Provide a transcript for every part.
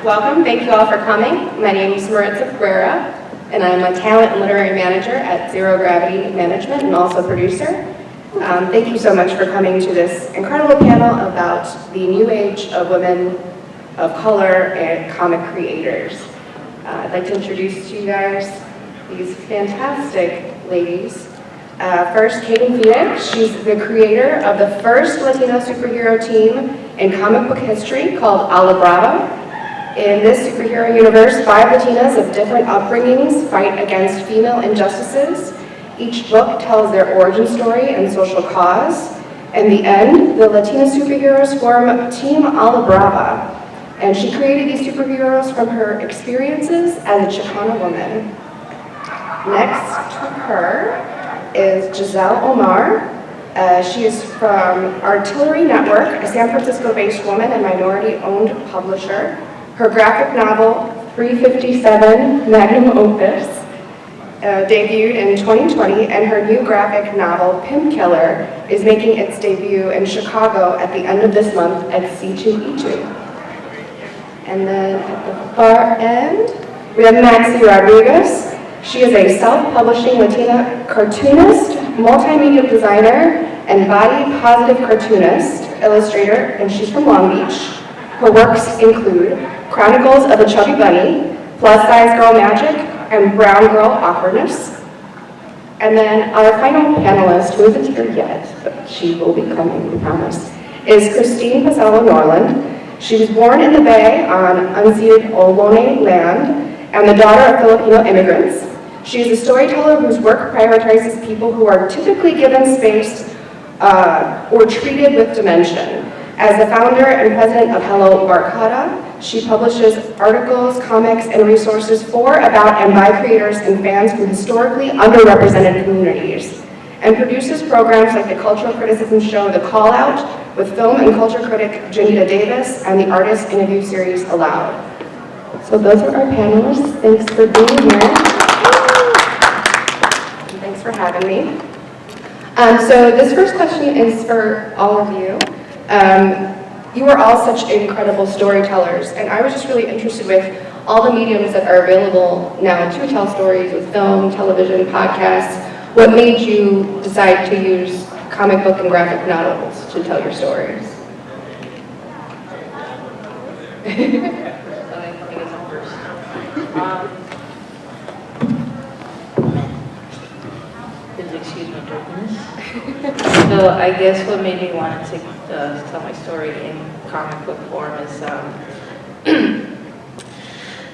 welcome. Thank you all for coming. My name is Maritza Cabrera, and I'm a talent and literary manager at Zero Gravity Management and also producer. Thank you so much for coming to this incredible panel about the new age of women of color and comic creators. I'd like to introduce to you guys these fantastic ladies. First, Kayden Phoenix. She's the creator of the first Latino superhero team in comic book history called Brava. In this superhero universe, 5 Latinas of different upbringings fight against female injustices. Each book tells their origin story and social cause. In the end, the Latina superheroes form Team Brava. And she created these superheroes from her experiences as a Chicana woman. Next to her is Ghezal Omar. She is from Artillery Network, a San Francisco-based woman and minority-owned publisher. Her graphic novel, 357 Magnum Opus, debuted in 2020, and her new graphic novel, Pimp Killer, is making its debut in Chicago at the end of this month at C2E2. And then at the far end, we have Maxi Rodriguez. She is a self-publishing Latina cartoonist, multimedia designer, and body-positive cartoonist, illustrator, and she's from Long Beach. Her works include Chronicles of a Chubby Bunny, Plus Size Girl Magic, and Brown Girl Awkwardness. And then our final panelist, who isn't here yet, but she will be coming, we promise, is Christine Pasalo Norland. She was born in the Bay on unceded Ohlone land and the daughter of Filipino immigrants. She is a storyteller whose work prioritizes people who are typically given space or treated with dimension. As the founder and president of Hello Barkada, she publishes articles, comics, and resources for, about, and by creators and fans from historically underrepresented communities, and produces programs like the cultural criticism show The Call Out with film and culture critic Janita Davis and the artist interview series Aloud. So those are our panelists. Thanks for being here. And thanks for having me. So this first question is for all of you. You are all such incredible storytellers, and I was just really interested with all the mediums that are available now to tell stories with film, television, podcasts. What made you decide to use comic book and graphic novels to tell your stories? Excuse my darkness. So I guess what made me want to tell my story in comic book form is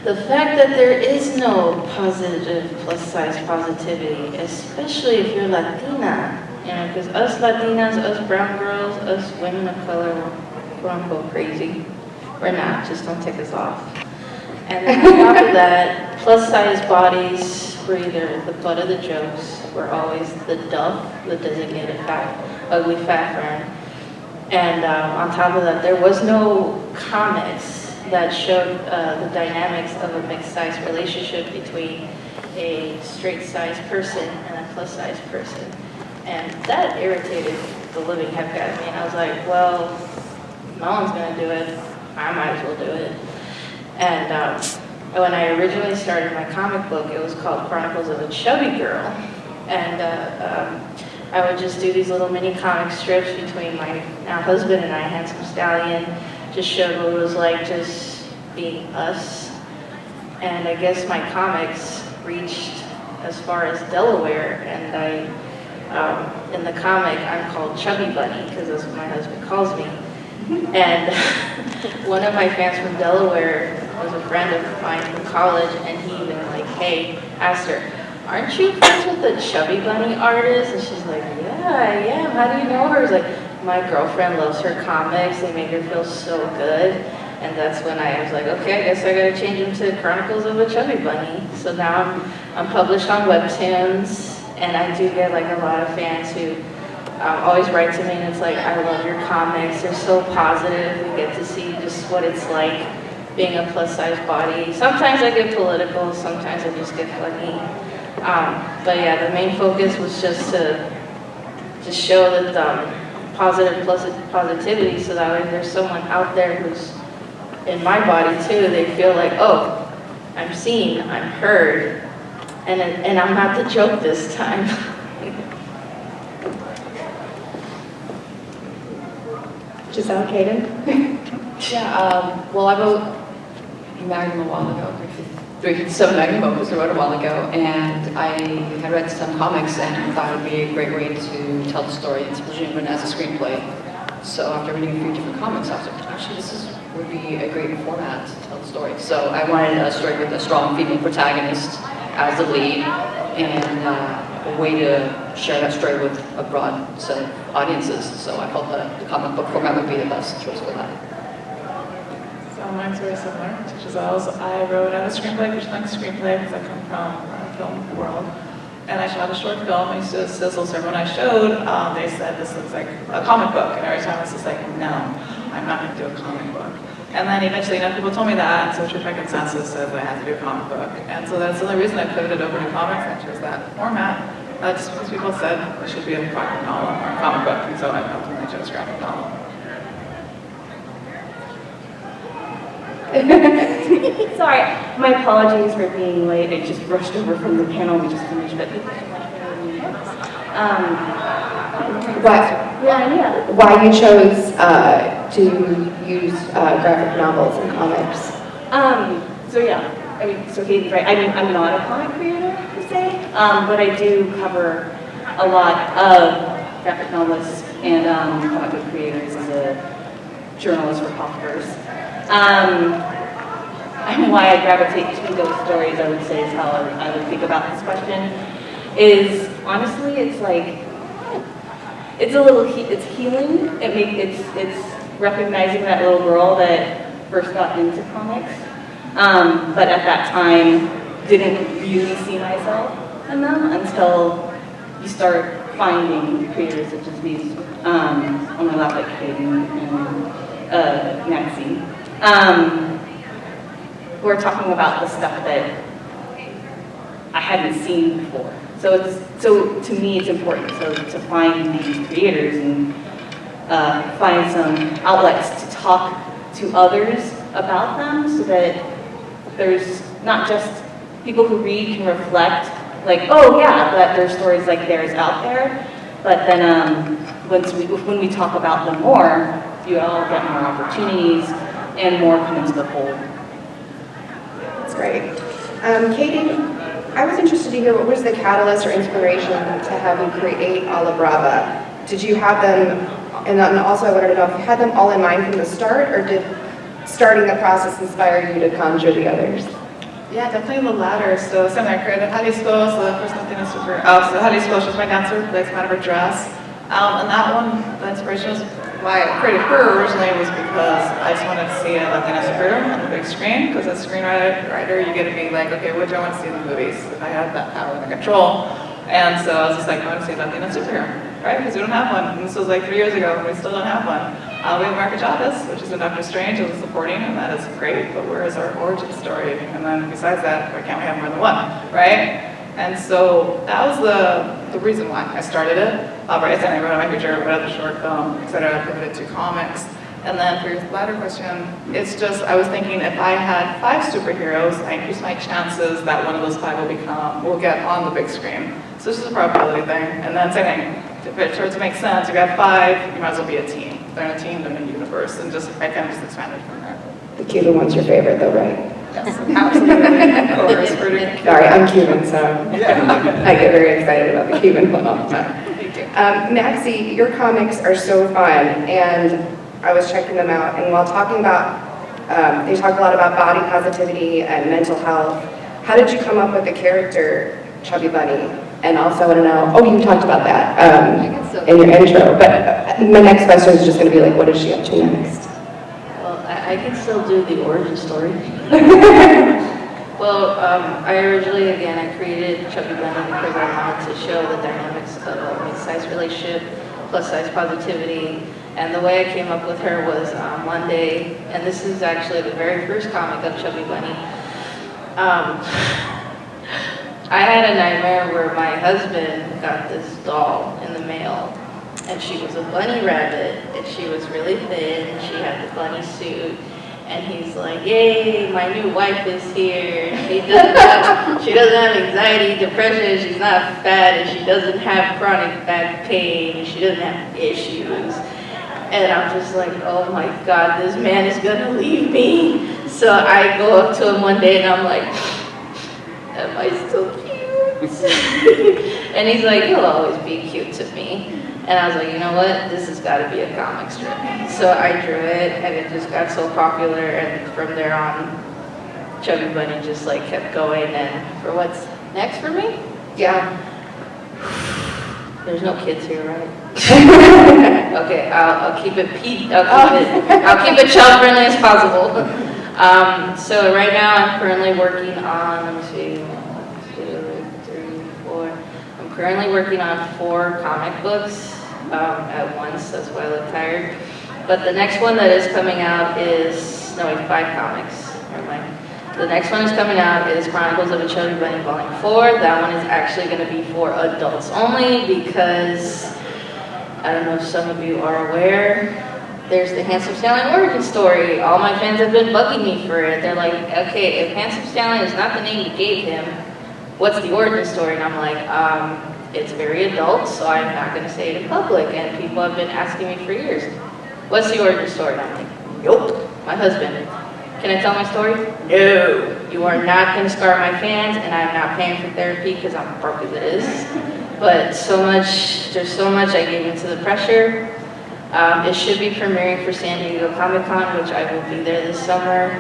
the fact that there is no positive plus size positivity, especially if you're Latina. You know, because us Latinas, us brown girls, us women of color, we're quote unquote crazy. We're not, just don't take us off. And then on top of that, plus size bodies were either the butt of the jokes, were always the duff, the designated fat, ugly fat friend. And on top of that, there was no comics that showed the dynamics of a mixed size relationship between a straight size person and a plus size person. And that irritated the living heck out of me. And I was like, well, no one's gonna do it, I might as well do it. And when I originally started my comic book, it was called Chronicles of a Chubby Girl. And I would just do these little mini comic strips between my now husband and I, Handsome Stallion, just showed what it was like just being us. And I guess my comics reached as far as Delaware, and in the comic, I'm called Chubby Bunny, because that's what my husband calls me. And one of my fans from Delaware was a friend of mine from college, and he even asked her, aren't you friends with the Chubby Bunny artist? And she's like, yeah, I am. How do you know her? It's like, my girlfriend loves her comics. They make her feel so good. And that's when I was like, okay, I guess I gotta change them to Chronicles of a Chubby Bunny. So now I'm published on Webtoons, and I do get a lot of fans who always write to me, and it's like, I love your comics. They're so positive. We get to see just what it's like being a plus size body. Sometimes I get political, sometimes I just get funny. But yeah, the main focus was just to show that positivity, so that way there's someone out there who's in my body too. They feel like, oh, I'm seen, I'm heard, and I'm not the joke this time. Giselle, Kayden? Yeah, well, I wrote Magnum a while ago, 357 Magnum Opus I wrote a while ago, and I had read some comics and thought it would be a great way to tell the story. It's presumed written as a screenplay. So after reading a few different comics, I was like, actually, would be a great format to tell the story. So I wanted a story with a strong female protagonist as the lead, and a way to share that story with a broad set of audiences. So I felt that the comic book format would be the best choice for that. So mine's very similar to Giselle's. I wrote out a screenplay, feature-length screenplay, because I come from the film world. And I shot a short film. I used to sizzle, so when I showed, they said this looks like a comic book. And every time I was just like, no, I'm not going to do a comic book. And then eventually, people told me that, and so Truth by Consensus said that I had to do a comic book. And so that's the only reason I pivoted over to comics. I chose that format. Just because people said it should be a graphic novel or a comic book, and so I ultimately chose graphic novel. Sorry, my apologies for being late. I just rushed over from the panel we just finished, but Why you chose to use graphic novels and comics? So yeah, I mean, so Kayden's right. I'm not a comic creator per se, but I do cover a lot of graphic novelists and comic book creators as a journalist for Popverse. And why I gravitate to those stories, I would say, is how I would think about this question. Is honestly, it's like it's a little it's healing. It's recognizing that little girl that first got into comics, but at that time didn't really see myself in them until you start finding creators such as these on my lap, like Kayden and Maxi. We're talking about the stuff that I hadn't seen before. So to me it's important to find these creators and find some outlets to talk to others about them, so that there's not just people who read can reflect like, oh yeah, that there's stories like theirs out there, but then when we talk about them more, you all get more opportunities and more come into the fold. That's great. Kayden, I was interested to hear, what was the catalyst or inspiration to have you create all of Brava? Did you have them, and then also I wanted to know if you had them all in mind from the start, or did starting the process inspire you to conjure the others? Yeah, definitely the latter. So similar, I created Jalisco, so the first Latina super, so Jalisco, she's my dancer, plays out of her dress. And that one, the inspiration was why I created her originally was because I just wanted to see a Latina superhero on the big screen, because as a screenwriter, you get to be like, okay, what do I want to see in the movies if I had that power and control? And so I was just like, I want to see a Latina superhero, right? Because we don't have one. And this was like 3 years ago, and we still don't have one. We have Maritza Cabrera, which is in Doctor Strange, as a supporting, and that is great, but where is our origin story? And then besides that, why can't we have more than one, right? And so that was the reason why I started it. Right, then I wrote my feature, wrote the short film, etc. I pivoted to comics. And then for your latter question, it's just, I was thinking if I had 5 superheroes, I increase my chances that one of those 5 will get on the big screen. So this is a probability thing. And then same thing, if it starts to make sense, if you have 5, you might as well be a team. If they're in a team, they're in a universe. And just, I kind of just expanded from there. The Cuban one's your favorite though, right? Yes, absolutely. Of course, sorry, I'm Cuban, so I get very excited about the Cuban one all the time. Maxi, your comics are so fun, and I was checking them out, and while talking about, they talk a lot about body positivity and mental health. How did you come up with the character, Chubby Bunny? And also I want to know, oh, you talked about that in your intro, but my next question is just going to be like, what is she up to next? Well, I can still do the origin story. Well, I originally, again, I created Chubby Bunny because I wanted to show the dynamics of a mixed-size relationship, plus-size positivity, and the way I came up with her was one day, and this is actually the very first comic of Chubby Bunny. I had a nightmare where my husband got this doll in the mail, and she was a bunny rabbit, and she was really thin, she had the bunny suit, And he's like, yay, my new wife is here. She doesn't have anxiety, depression, she's not fat, and she doesn't have chronic back pain, and she doesn't have issues. And I'm just like, oh my God, this man is gonna leave me. So I go up to him one day and I'm like, am I still cute? And he's like, you'll always be cute to me. And I was like, you know what, this has got to be a comic strip. So I drew it, and it just got so popular, and from there on, Chubby Bunny just like kept going. And for what's next for me? Yeah. There's no kids here, right? Okay, I'll keep it I'll keep it child friendly as possible. So right now I'm currently working on, let me see, 1, 2, 3, 4. I'm currently working on 4 comic books at once. That's why I look tired. But the next one that is coming out is, no, wait, 5 comics. Never mind. The next one is coming out is Chronicles of a Chubby Bunny Volume 4. That one is actually going to be for adults only because, I don't know if some of you are aware, there's the Handsome Stallion origin story. All my fans have been bugging me for it. They're like, okay, if Handsome Stallion is not the name you gave him, what's the origin story? And I'm like, it's very adult, so I'm not going to say it in public. And people have been asking me for years, what's the origin story? And I'm like, yup, my husband. Can I tell my story? No. You are not going to scar my fans, and I'm not paying for therapy because I'm broke as it is. But there's so much I gave into the pressure. It should be premiering for San Diego Comic-Con, which I will be there this summer.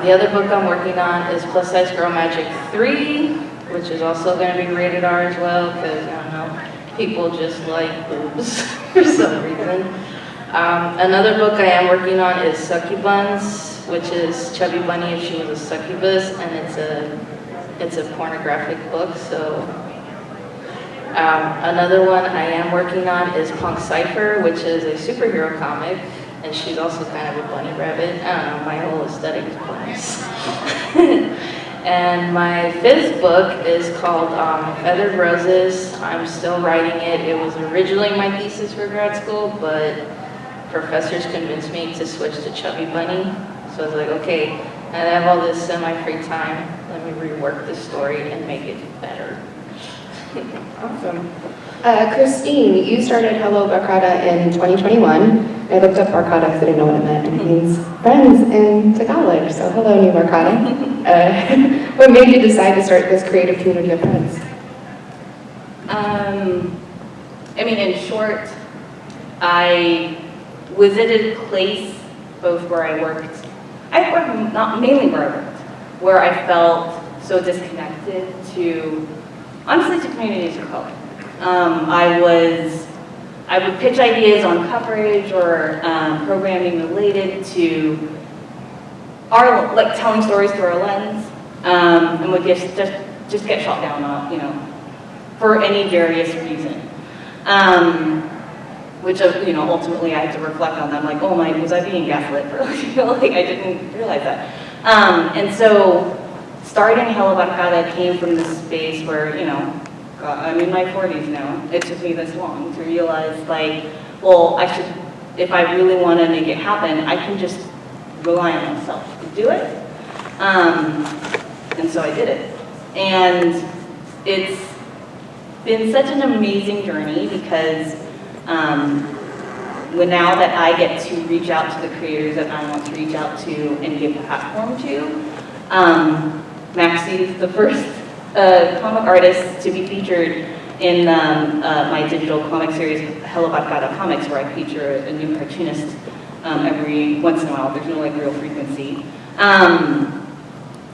The other book I'm working on is Plus Size Girl Magic 3, which is also going to be rated R as well, because, I don't know, people just like boobs for some reason. Another book I am working on is Succubans, which is Chubby Bunny if she was a succubus, and it's a pornographic book. So another one I am working on is Punk Cypher, which is a superhero comic, and she's also kind of a bunny rabbit. I don't know, my whole aesthetic is bunnies. And my 5th book is called Feathered Roses. I'm still writing it. It was originally my thesis for grad school, but professors convinced me to switch to Chubby Bunny. So I was like, okay, I have all this semi-free time. Let me rework this story and make it better. Awesome. Christine, you started Hello Barkada in 2021. I looked up Barkada because I didn't know what it meant, and it means friends in Tagalog. So hello, New Barkada. What made you decide to start this creative community of friends? I mean, in short, I was at a place both where I worked not mainly where I worked, where I felt so disconnected to, honestly, to communities of color. I would pitch ideas on coverage or programming related to our, like, telling stories through our lens, and would just get shot down on, for any various reason. Which, ultimately I had to reflect on them, like, oh my, was I being gaslit? Like, I didn't realize that. And so, starting Hello Barkada came from this space where, I'm in my 40s now. It took me this long to realize, like, well, if I really want to make it happen, I can just rely on myself to do it. And so I did it. And it's been such an amazing journey because now that I get to reach out to the creators that I want to reach out to and give a platform to, Maxi is the first comic artist to be featured in my digital comic series, Hello Barkada Comics, where I feature a new cartoonist every once in a while. There's no real frequency,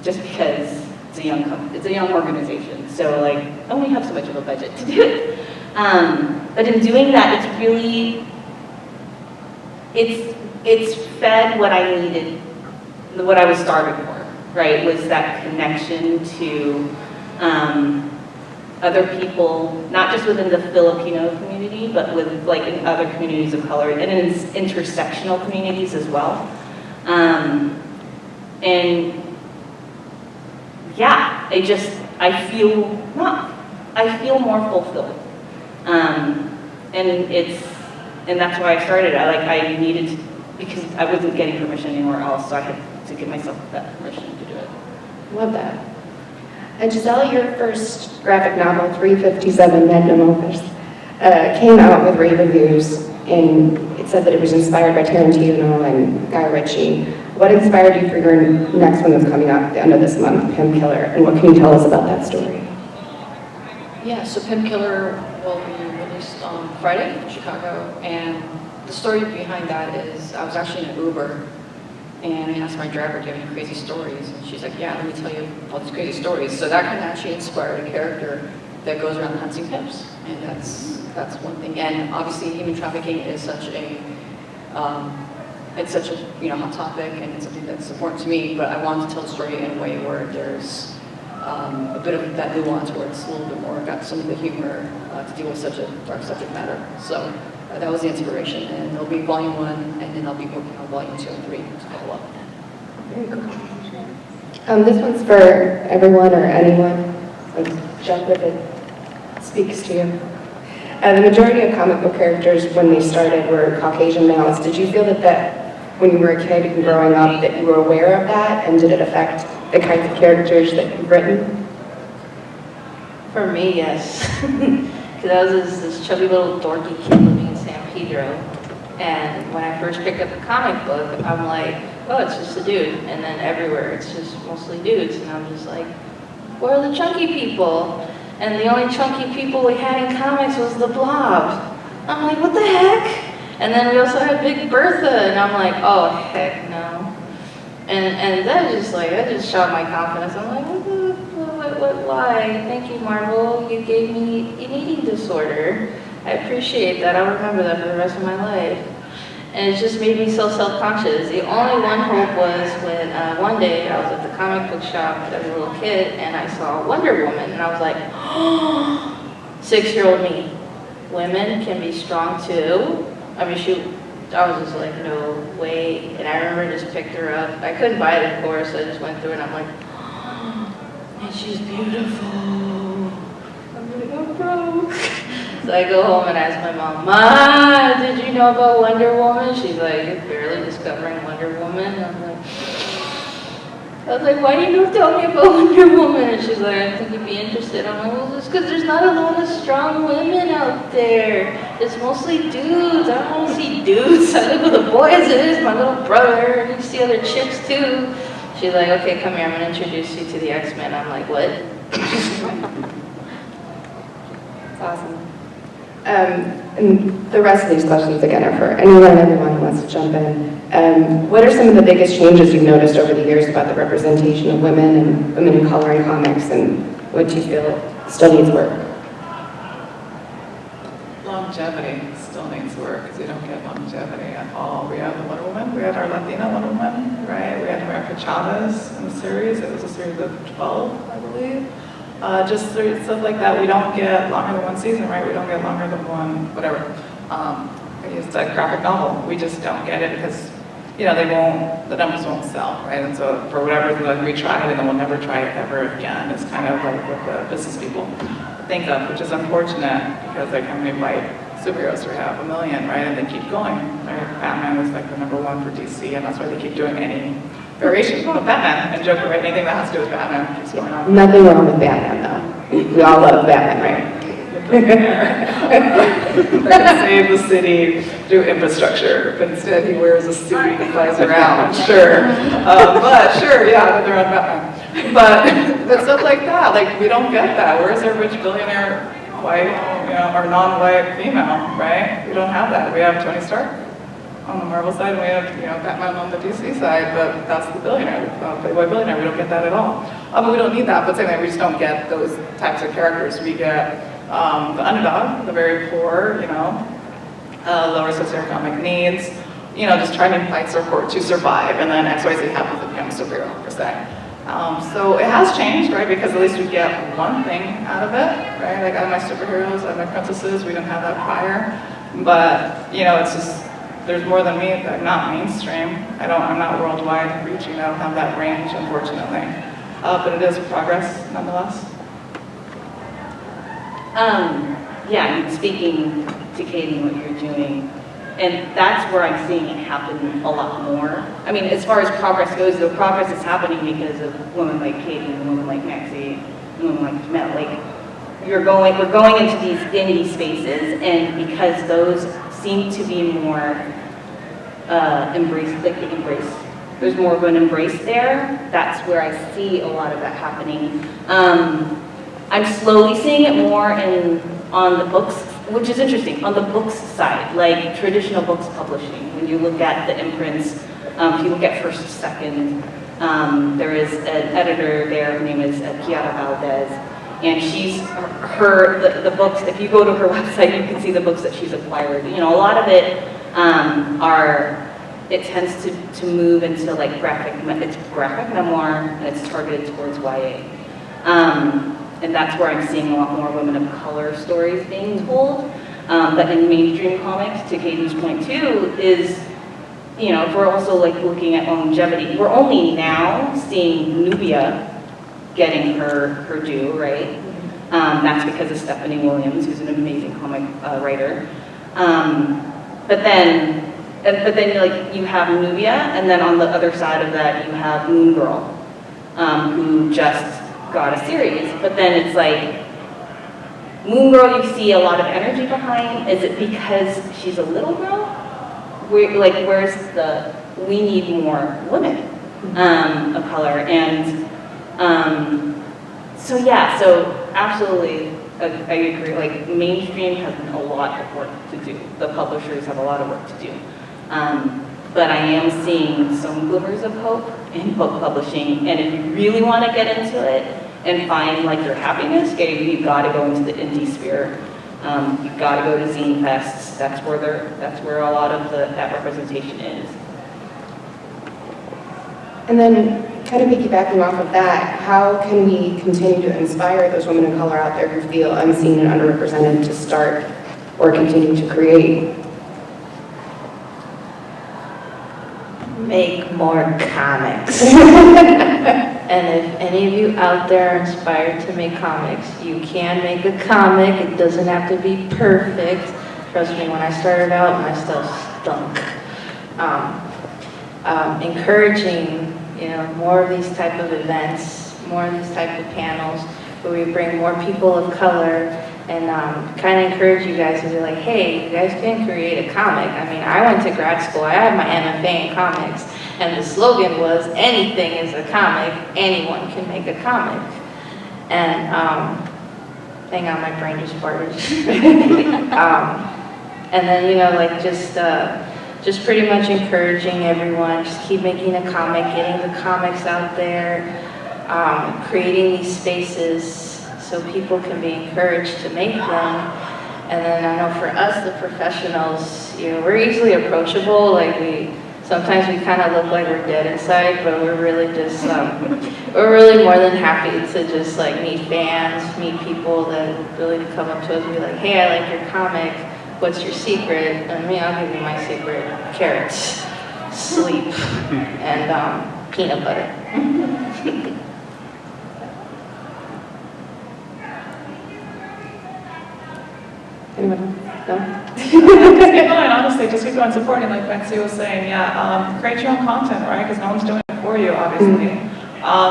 just because it's a young organization. So I only have so much of a budget to do it. But in doing that, it's fed what I needed, what I was starving for, right? Was that connection to other people, not just within the Filipino community, but with in other communities of color and in intersectional communities as well. And yeah, I feel more fulfilled. And that's why I started. I because I wasn't getting permission anywhere else, so I had to give myself that permission to do it. Love that. And Ghezal, your first graphic novel, 357 Magnum Opus, came out with rave reviews, and it said that it was inspired by Tarantino and Guy Ritchie. What inspired you for your next one that's coming out at the end of this month, Pimp Killer, and what can you tell us about that story? Yeah, so Pimp Killer will be released on Friday in Chicago, and the story behind that is I was actually in an Uber, and I asked my driver, do you have any crazy stories? And she's like, yeah, let me tell you all these crazy stories. So that kind of actually inspired a character that goes around hunting pimps, and that's one thing. And obviously, human trafficking is such a it's such a hot topic, and it's something that's important to me. But I wanted to tell the story in a way where there's a bit of that nuance, where it's a little bit more got some of the humor to deal with such a dark subject matter. So that was the inspiration, and there'll be volume 1, and then I'll be working on volume 2 and 3 to follow up. Very cool. This one's for everyone or anyone. So jump if it speaks to you. The majority of comic book characters, when they started, were Caucasian males. Did you feel that when you were a kid and growing up, that you were aware of that, and did it affect the kinds of characters that you've written? For me, yes. Because I was this chubby little dorky kid living in San Pedro, and when I first picked up a comic book, I'm like, oh, it's just a dude, and then everywhere it's just mostly dudes, and I'm just like, where are the chunky people? And the only chunky people we had in comics was the Blob. I'm like, what the heck? And then we also had Big Bertha, and I'm like, oh, heck no. And that just shot my confidence. I'm like, why? Thank you, Marvel. You gave me an eating disorder. I appreciate that. I'll remember that for the rest of my life. And it just made me so self-conscious. The only one hope was when one day I was at the comic book shop as a little kid, and I saw Wonder Woman, and I was like, oh, 6-year-old me. Women can be strong too. I mean, I was just like, no way. And I remember I just picked her up. I couldn't buy it, of course, so I just went through it, and I'm like, and she's beautiful. I'm gonna go broke. So I go home and ask my mom, Ma, did you know about Wonder Woman? She's like, you're barely discovering Wonder Woman. And I was like, why do you tell me about Wonder Woman? And she's like, I think you'd be interested. I'm like, well, it's because there's not a lot of strong women out there. It's mostly dudes. I don't want to see dudes. I live with the boys. It is my little brother. And you see other chicks too. She's like, okay, come here. I'm going to introduce you to the X-Men. I'm like, what? That's awesome. And the rest of these questions, again, are for anyone and everyone who wants to jump in. What are some of the biggest changes you've noticed over the years about the representation of women and women in color in comics, and what do you feel still needs work? Longevity still needs work, because we don't get longevity at all. We have the Wonder Woman, we had our Latina Wonder Woman, right? We had America Chavez in the series. It was a series of 12, I believe. Just stuff like that. We don't get longer than one season, right? We don't get longer than one, whatever. It's a graphic novel. We just don't get it because, the numbers won't sell, right? And so for whatever reason, we try it and then we'll never try it ever again. It's kind of like what the business people think of, which is unfortunate because like how many white superheroes we have? 1 million, right? And they keep going, right? Batman was like the #1 for DC, and that's why they keep doing any variation of Batman and Joker, right? Anything that has to do with Batman keeps going on. Nothing wrong with Batman, though. We all love Batman, right? That can save the city through infrastructure, but instead he wears a suit and flies around, sure. But sure, yeah, they're on Batman. But stuff like that, like we don't get that. Where's our rich billionaire white, or non-white female, right? We don't have that. We have Tony Stark on the Marvel side, and we have, Batman on the DC side, but that's the billionaire, Playboy billionaire. We don't get that at all. But we don't need that, but same way, we just don't get those types of characters. We get the underdog, the very poor, lower socioeconomic needs, just trying to fight to survive, and then XYZ happens to become a superhero, per se. So it has changed, right, because at least we get one thing out of it, right? Like I have my superheroes, I have my princesses, we didn't have that prior, but, it's just, there's more than me. I'm not mainstream. I'm not worldwide reaching. I don't have that range, unfortunately. But it is progress, nonetheless. Yeah, speaking to Kayden, what you're doing, And that's where I'm seeing it happen a lot more. I mean, as far as progress goes, the progress is happening because of women like Kayden, women like Maxi, women like Mel. Like, we're going into these indie spaces, and because those seem to be more there's more of an embrace there, that's where I see a lot of that happening. I'm slowly seeing it more on the books, which is interesting, on the books side, like traditional books publishing. When you look at the imprints, if you look at First Second, there is an editor there, her name is Kiara Valdez, and the books, if you go to her website, you can see the books that she's acquired. You know, a lot of it it tends to move into like it's graphic memoir, and it's targeted towards YA. And that's where I'm seeing a lot more women of color stories being told. But in mainstream comics, to Kayden's point too, is, you know, if we're also like looking at longevity, we're only now seeing Nubia getting her due, right? That's because of Stephanie Williams, who's an amazing comic writer. But then like you have Nubia, and then on the other side of that you have Moon Girl, who just got a series. But then it's like Moon Girl, you see a lot of energy behind. Is it because she's a little girl? Where's we need more women of color, and so absolutely, I agree. Like, mainstream has a lot of work to do. The publishers have a lot of work to do. But I am seeing some glimmers of hope in book publishing, and if you really want to get into it and find like your happiness, you've got to go into the indie sphere. You've got to go to zine fests. That's where a lot of that representation is. And then, kind of piggybacking off of that, how can we continue to inspire those women of color out there who feel unseen and underrepresented to start or continue to create? Make more comics. And if any of you out there are inspired to make comics, you can make a comic. It doesn't have to be perfect. Trust me, when I started out, my stuff stunk. Encouraging, you know, more of these type of events, more of these type of panels, where we bring more people of color, and kind of encourage you guys to be like, hey, you guys can create a comic. I mean, I went to grad school, I had my MFA in comics, and the slogan was, anything is a comic, anyone can make a comic. And, hang on, my brain just farted. And then, you know, like just pretty much encouraging everyone, just keep making a comic, getting the comics out there, creating these spaces so people can be encouraged to make them. And then I know for us, the professionals, you know, we're easily approachable. Like sometimes we kind of look like we're dead inside, but we're really just, we're really more than happy to just like meet fans, meet people that really come up to us and be like, hey, I like your comic. What's your secret? And I'll give you my secret: carrots, sleep, and peanut butter. Anyone? No? Just keep going, honestly, just keep going, supporting, like Maxi was saying, create your own content, right? Because no one's doing it for you, obviously.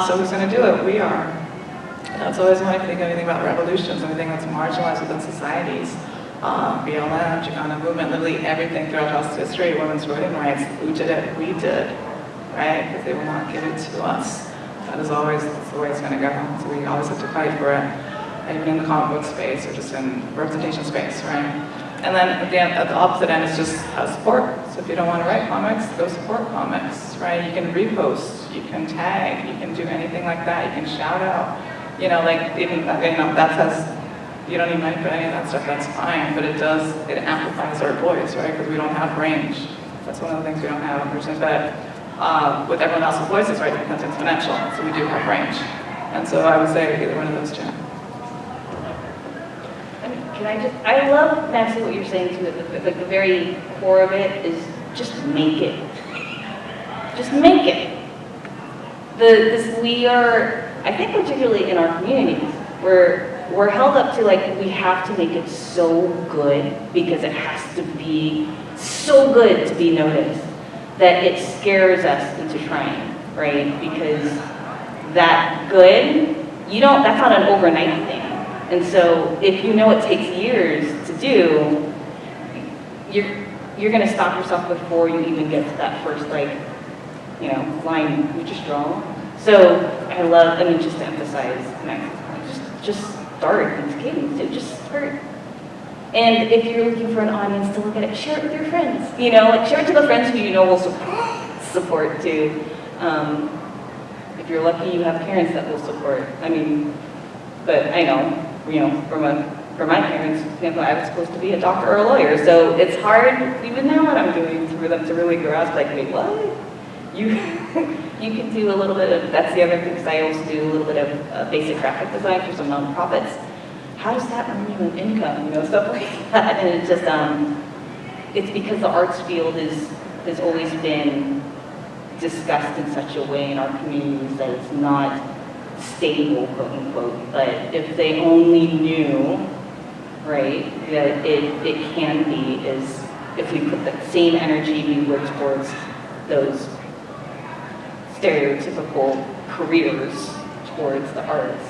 So who's going to do it? We are. That's always when I think anything about revolutions, anything that's marginalized within societies. BLM, Chicano movement, literally everything throughout justice history, women's voting rights. Who did it? We did, right? Because they will not give it to us. That's the way it's going to go. So we always have to fight for it, even in the comic book space or just in representation space, right? And then again, at the opposite end is just support. So if you don't want to write comics, go support comics, right? You can repost, you can tag, you can do anything like that. You can shout out, you know, like even that says. You don't need money for any of that stuff, that's fine, but it amplifies our voice, right? Because we don't have range. That's one of the things we don't have, unfortunately. But with everyone else's voices, right, it becomes exponential, so we do have range. And so I would say either one of those two. I love, Maxi, what you're saying too, like the very core of it is just make it. Just make it. We are, I think particularly in our communities, we're held up to like, we have to make it so good because it has to be so so good to be noticed that it scares us into trying, right? Because that good, that's not an overnight thing. And so if you know it takes years to do, you're gonna stop yourself before you even get to that first, line you just draw. So just to emphasize, just start, and it's Kayden too, just start. And if you're looking for an audience to look at it, share it with your friends. Share it to the friends who you know will support too. If you're lucky, you have parents that will support. But I know, for my parents, I was supposed to be a doctor or a lawyer, so it's hard, even now what I'm doing, for them to really grasp, wait, what? You can do a little bit of, that's the other thing, because I also do a little bit of basic graphic design for some nonprofits. How does that earn you an income, stuff like that? And it's just, it's because the arts field has always been discussed in such a way in our communities that it's not stable, quote unquote, but if they only knew, right, that it can be, is if we put the same energy we would towards those stereotypical careers towards the arts,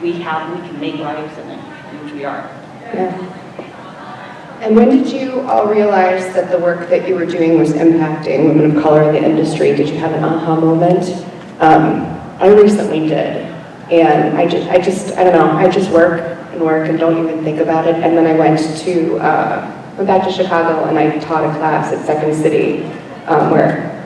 we can make lives in it, which we are. Yeah. And when did you all realize that the work that you were doing was impacting women of color in the industry? Did you have an aha moment? I recently did, and I don't know, I just work and don't even think about it. And then I went back to Chicago, and I taught a class at Second City, where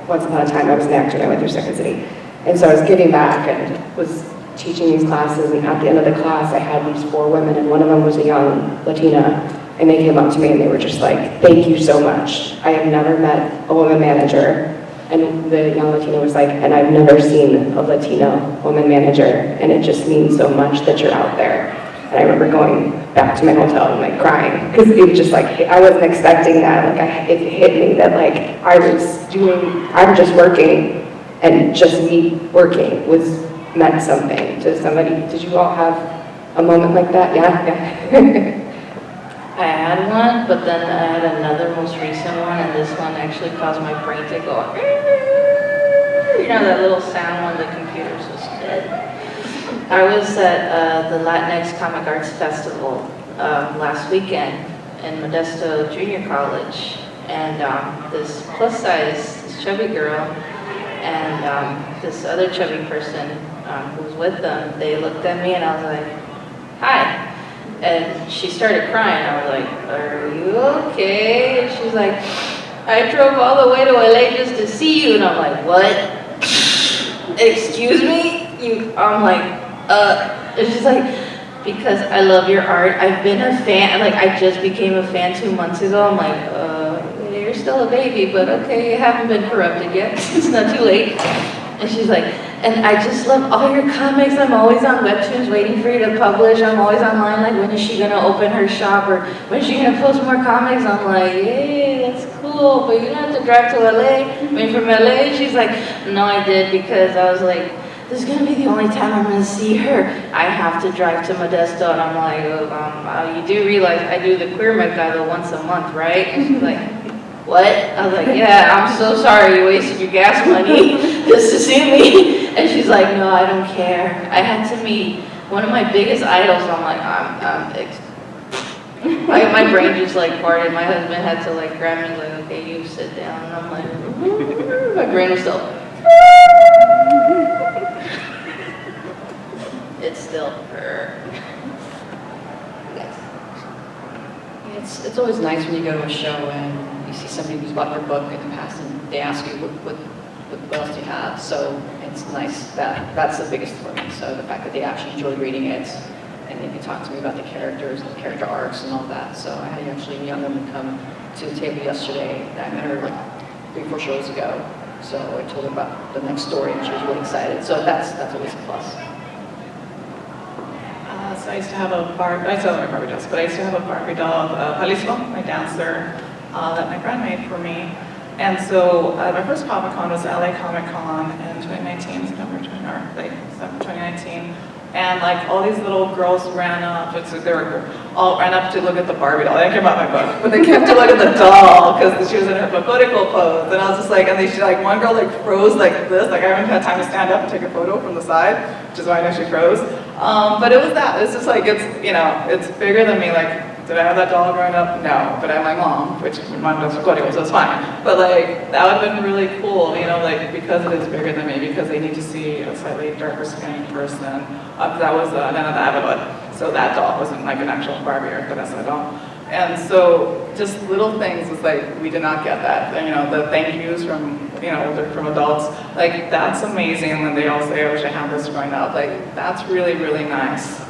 once upon a time I was an actor, and I went through Second City. And so I was giving back and was teaching these classes, and at the end of the class I had these 4 women, and one of them was a young Latina, and they came up to me and they were just like, "Thank you so much. I have never met a woman manager." And the young Latina was like, "And I've never seen a Latina woman manager, and it just means so much that you're out there." And I remember going back to my hotel and crying, because it was just I wasn't expecting that. It hit me that I was just working, and just me working meant something to somebody. Did you all have a moment like that? Yeah. I had one, but then I had another most recent one, and this one actually caused my brain to go, that little sound when the computer's just dead. I was at the Latinx Comic Arts Festival last weekend in Modesto Junior College, and this plus size, this chubby girl, and this other chubby person who was with them, they looked at me and I was like, "Hi." And she started crying. I was like, "Are you okay?" And she's like, "I drove all the way to LA just to see you." And I'm like, "What? Excuse me?" I'm like, And she's like, "Because I love your art. I've been a fan. I just became a fan 2 months ago." I'm like, "You're still a baby, but okay, you haven't been corrupted yet. It's not too late." And she's like, "And I just love all your comics. I'm always on Webtoons waiting for you to publish. I'm always online, when is she gonna open her shop, or when is she gonna post more comics?" I'm like, "Yay, that's cool, but you don't have to drive to LA. From LA." She's like, "No, I did, because I was like, this is gonna be the only time I'm gonna see her. I have to drive to Modesto." And I'm like, "You do realize I do the Queer Mercado once a month, right?" And she's like, "What?" I was like, "Yeah, I'm so sorry you wasted your gas money just to see me." And she's like, "No, I don't care. I had to meet one of my biggest idols." I'm like, my brain just farted. My husband had to grab me, "Okay, you sit down." And I'm like, my brain was still, it's still her. It's always nice when you go to a show and you see somebody who's bought your book in the past and they ask you what else do you have. So it's nice that's the biggest for me. So the fact that they actually enjoyed reading it, and they can talk to me about the characters, the character arcs and all that. So I had actually a young woman come to the table yesterday that I met her 3-4 shows ago. So I told her about the next story and she was really excited. So that's always a plus. So I used to have a Barbie, I still have my Barbie dolls, but I used to have a Barbie doll of Jalisco, my dancer, that my friend made for me. And so my first Comic Con was LA Comic Con in 2019, September 2019, And like all these little girls ran up, they were all ran up to look at the Barbie doll. They didn't care about my book, but they kept to look at the doll because she was in her political pose. And I was just like, and she like, one girl like froze like this. Like I haven't had time to stand up and take a photo from the side, which is why I know she froze. But it was that. It's just like, it's, you know, it's bigger than me. Like, did I have that doll growing up? No, but I have my mom, which my mom does political, so it's fine. But like, that would have been really cool, you know, like, because it is bigger than me, because they need to see a slightly darker skinned person. That was Nana the Avalon. So that doll wasn't like an actual Barbie or Vanessa doll. And so just little things, it's like, we did not get that. You know, the thank yous from, you know, from adults, like, that's amazing when they all say, I wish I had this growing up. Like, that's really, really nice.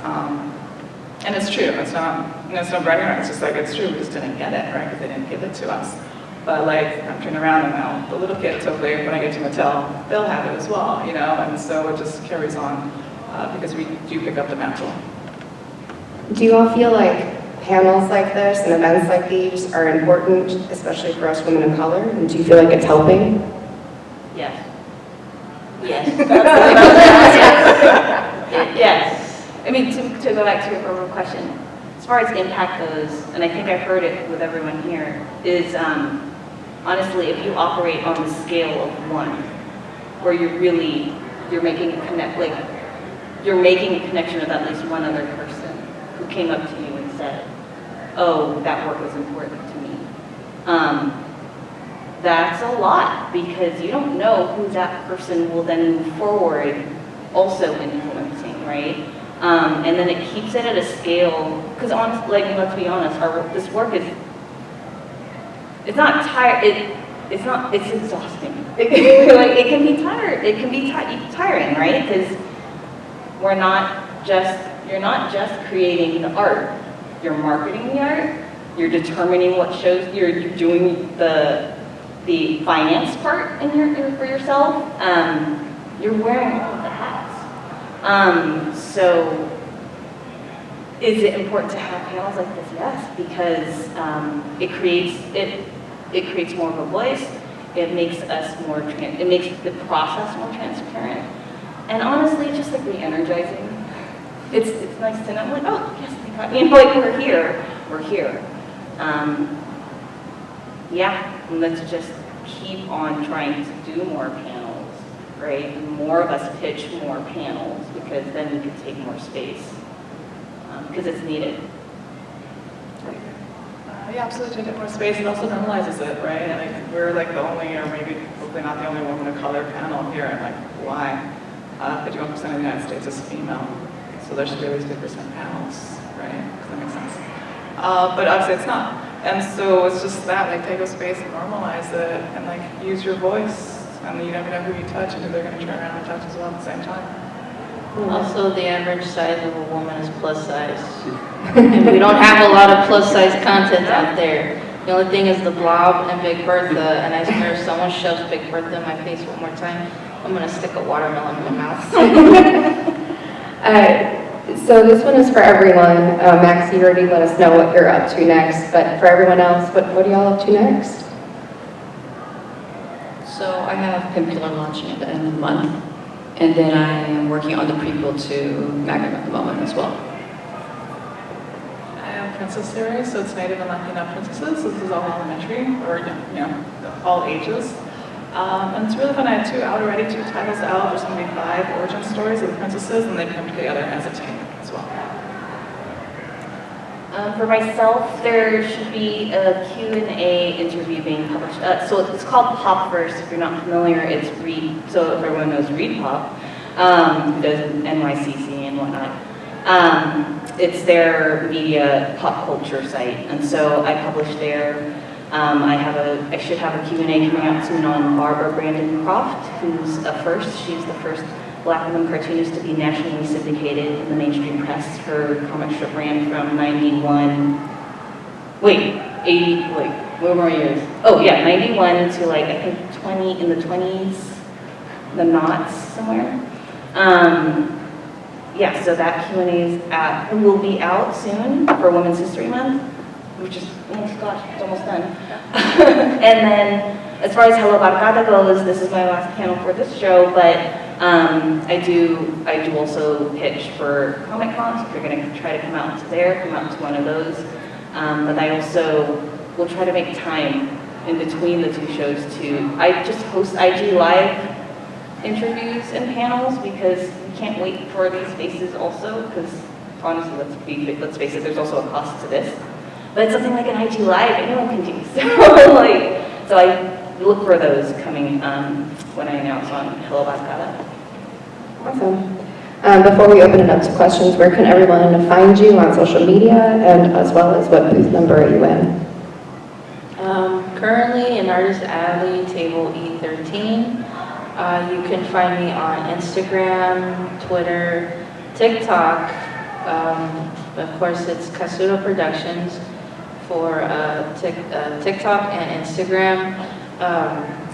And it's true, it's not, you know, it's no bragging right, it's just like, it's true, we just didn't get it, right, because they didn't give it to us. But like, I'm turning around and now the little kids, hopefully, when I get to Mattel, they'll have it as well, you know, and so it just carries on, because we do pick up the mantle. Do you all feel like panels like this and events like these are important, especially for us women of color? And do you feel like it's helping? Yes. Yes. Yes. I mean, to go back to your original question, as far as impact goes, and I think I've heard it with everyone here, is honestly, if you operate on the scale of one, where you're making a you're making a connection with at least one other person who came up to you and said, oh, that work was important to me. That's a lot, because you don't know who that person will then move forward also influencing, right? And then it keeps it at a scale, because honestly, like, let's be honest, this work is, it's not tired, it's exhausting. It can be tiring, right? Because you're not just creating the art, you're marketing the art, you're determining what shows, you're doing the finance part for yourself, you're wearing all of the hats. So is it important to have panels like this? Yes, because it creates more of a voice. It makes it makes the process more transparent. And honestly, it's just like re-energizing. It's nice to know, like, oh yes, they got me. Like we're here. Yeah, and let's just keep on trying to do more panels, right? And more of us pitch more panels, because then we can take more space, because it's needed. Yeah, absolutely, take more space. It also normalizes it, right? Like, we're like the only, or maybe hopefully not the only woman of color panel here. And like, why? 51% of the United States is female, so there should be at least 50% panels, right? Does that make sense? But obviously it's not. And so it's just that, like, take up space and normalize it, and like, use your voice, and you never know who you touch and who they're going to turn around and touch as well at the same time. Also, the average size of a woman is plus size. And we don't have a lot of plus size content out there. The only thing is the Blob and Big Bertha, and I swear if someone shoves Big Bertha in my face one more time, I'm going to stick a watermelon in my mouth. So this one is for everyone. Maxi already let us know what you're up to next, but for everyone else, what are y'all up to next? So I have Pimp Killer launching at the end of the month, and then I am working on the prequel to Magnum at the moment as well. I have Princess series, so it's Native and Latina princesses. So this is all elementary, or you know, all ages. And it's really fun. I have 2 out already, 2 titles out. There's going to be 5 origin stories of the princesses, and they come together as a team as well. For myself, there should be a Q&A interview being published. So it's called Popverse. If you're not familiar, it's Read. So if everyone knows Read Pop, who does NYCC and whatnot. It's their media pop culture site, and so I publish there. I should have a Q&A coming out soon on Barbara Brandon Croft, who's a first. She's the first Black woman cartoonist to be nationally syndicated in the mainstream press. Her comic strip ran from 91 to like, I think 20, in the 20s, the knots somewhere. Yeah, so that Q&A will be out soon for Women's History Month, which is, oh gosh, it's almost done. And then as far as Hello Barkada goes, this is my last panel for this show, but I do also pitch for Comic Con, so if you're going to try to come out to there, come out to one of those. But I also will try to make time in between the 2 shows I just host IG Live interviews and panels because we can't wait for these faces also, because honestly, let's face it, there's also a cost to this. But it's something like an IG Live, anyone can do. So I look for those coming when I announce on Hello Barkada. Awesome. Before we open it up to questions, where can everyone find you on social media, and as well as what booth number are you in? Currently in Artist Alley, table E13. You can find me on Instagram, Twitter, TikTok. Of course, it's Casudo Productions for TikTok and Instagram.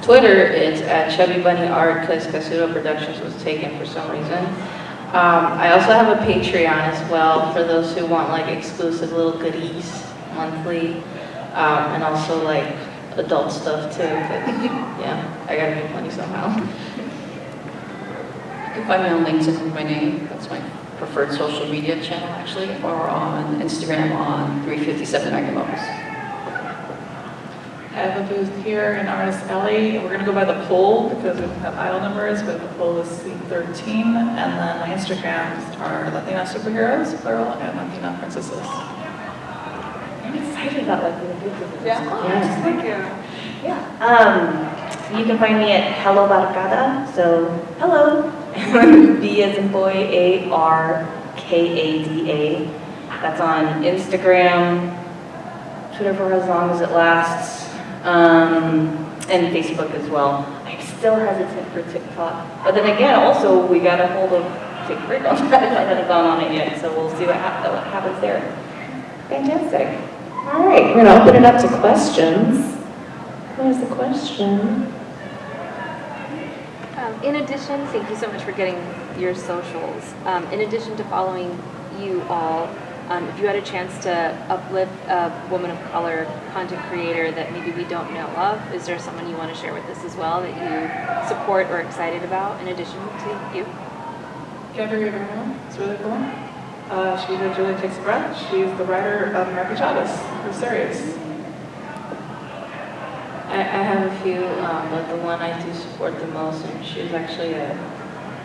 Twitter, it's at Chubby Bunny Art because Casudo Productions was taken for some reason. I also have a Patreon as well for those who want like exclusive little goodies monthly, and also like adult stuff too. Yeah, I gotta make money somehow. You can find me on LinkedIn with my name. That's my preferred social media channel, actually, or on Instagram on 357 Magnum Opus. I have a booth here in Artist Alley. We're going to go by the poll because we don't have aisle numbers, but the poll is C13. And then my Instagrams are Latina Superheroes, plural, and Latina Princesses. I'm excited about Latina Princesses. Yeah, Yeah. thank you. Yeah. You can find me at Hello Barkada. So, hello. B as in boy, ARKADA. That's on Instagram, Twitter for as long as it lasts, and Facebook as well. I'm still hesitant for TikTok. But then again, also, we got a hold of Take a break on that. I haven't gone on it yet, so we'll see what happens there. Fantastic. All right, we're gonna open it up to questions. Where's the question? In addition, thank you so much for getting your socials. In addition to following you all, if you had a chance to uplift a woman of color content creator that maybe we don't know of, is there someone you want to share with us as well that you support or excited about in addition to you? Gabrielle, it's really cool. She did Julie Takes a Breath. She's the writer of American Chavez, her series. I have a few, but the one I do support the most, and she was actually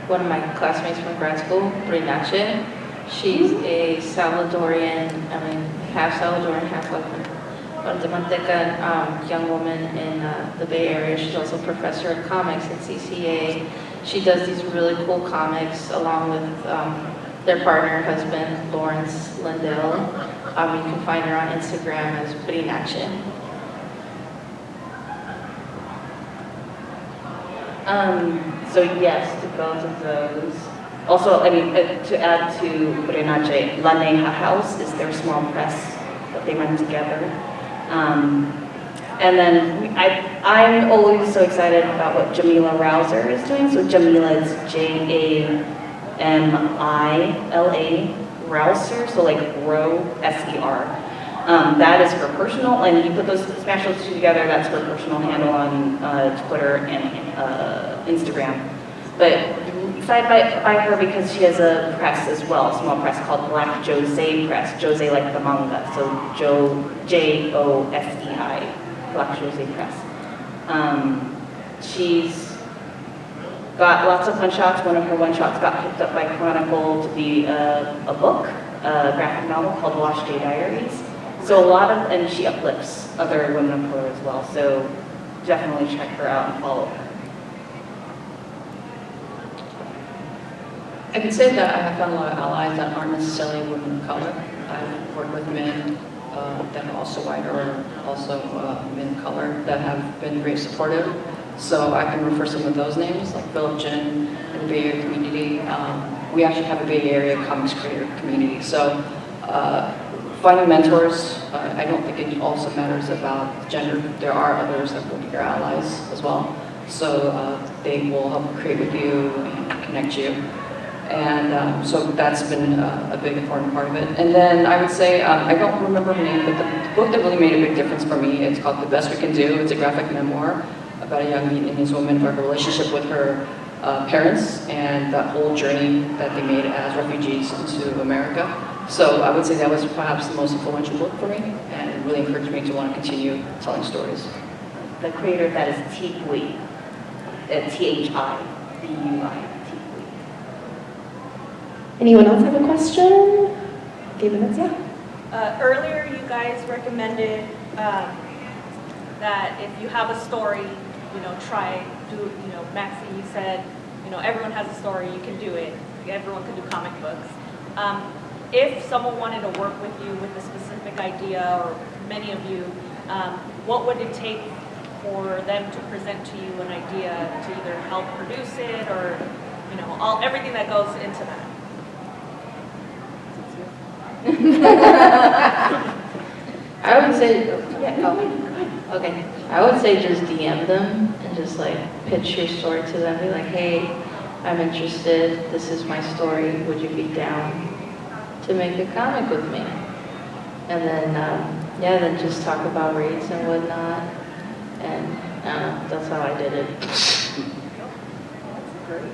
one of my classmates from grad school, Brinache. She's a Salvadorian, half Salvadorian, half like Guatemaltecan young woman in the Bay Area. She's also a professor of comics at CCA. She does these really cool comics along with their partner, husband, Lawrence Lindell. You can find her on Instagram as Brinache. So yes, to both of those. Also, to add to Brinache, La Neja House is their small press that they run together. And then I'm always so excited about what Jamila Rouser is doing. So Jamila is Jamila Rouser, so like row, S-E-R. That is her personal, and you put those, smash those two together, that's her personal handle on Twitter and Instagram. But excited by her because she has a press as well, a small press called Black Jose Press. Jose like the manga, so Josei, Black Jose Press. She's got lots of one-shots. One of her one-shots got picked up by Chronicle to be a book, a graphic novel called Wash Day Diaries. So and she uplifts other women of color as well. So definitely check her out and follow her. I can say that I have found a lot of allies that aren't necessarily women of color. I've worked with men that are also white or also men of color that have been very supportive. So I can refer some of those names, like Philip Jen in the Bay Area community. We actually have a Bay Area comics creator community. So finding mentors, I don't think it also matters about gender. There are others that will be your allies as well. So they will help create with you and connect you. And so that's been a big important part of it. And then I would say, I don't remember her name, but the book that really made a big difference for me, it's called The Best We Can Do. It's a graphic memoir about a young Vietnamese woman, about her relationship with her parents and that whole journey that they made as refugees into America. So I would say that was perhaps the most influential book for me, and it really encouraged me to want to continue telling stories. The creator of that is Thi-Bui, Thibui. Anyone else have a question? 8 minutes, yeah. Earlier, you guys recommended that if you have a story, Maxi, you said, everyone has a story, you can do it. Everyone can do comic books. If someone wanted to work with you with a specific idea, or many of you, what would it take for them to present to you an idea to either help produce it or, everything that goes into that? I would say, okay. I would say just DM them and just like pitch your story to them. Be like, hey, I'm interested. This is my story. Would you be down to make a comic with me? And then, then just talk about rates and whatnot. And that's how I did it. That's great.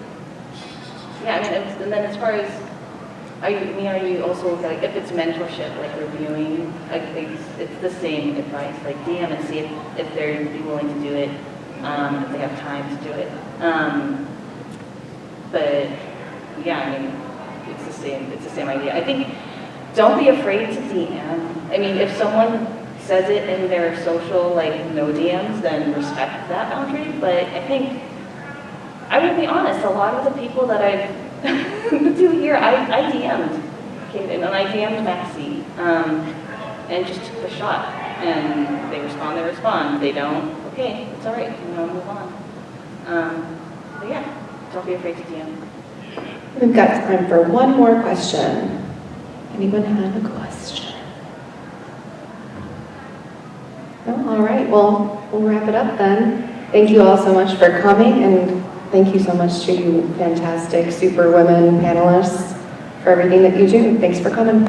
Yeah, and then as far as, are you also, like, if it's mentorship, like reviewing, it's the same advice, like DM and see if they're willing to do it, if they have time to do it. But yeah, it's the same idea. I think don't be afraid to DM. If someone says it in their social, like no DMs, then respect that boundary. But I think I would be honest, a lot of the people that I've do here, I DM'd Kayden, and I DM'd Maxi, and just took the shot. And they respond. They don't, okay, it's all right, move on. But yeah, don't be afraid to DM. We've got time for one more question. Anyone have a question? No? All right, well, we'll wrap it up then. Thank you all so much for coming, and thank you so much to you fantastic super women panelists for everything that you do. Thanks for coming.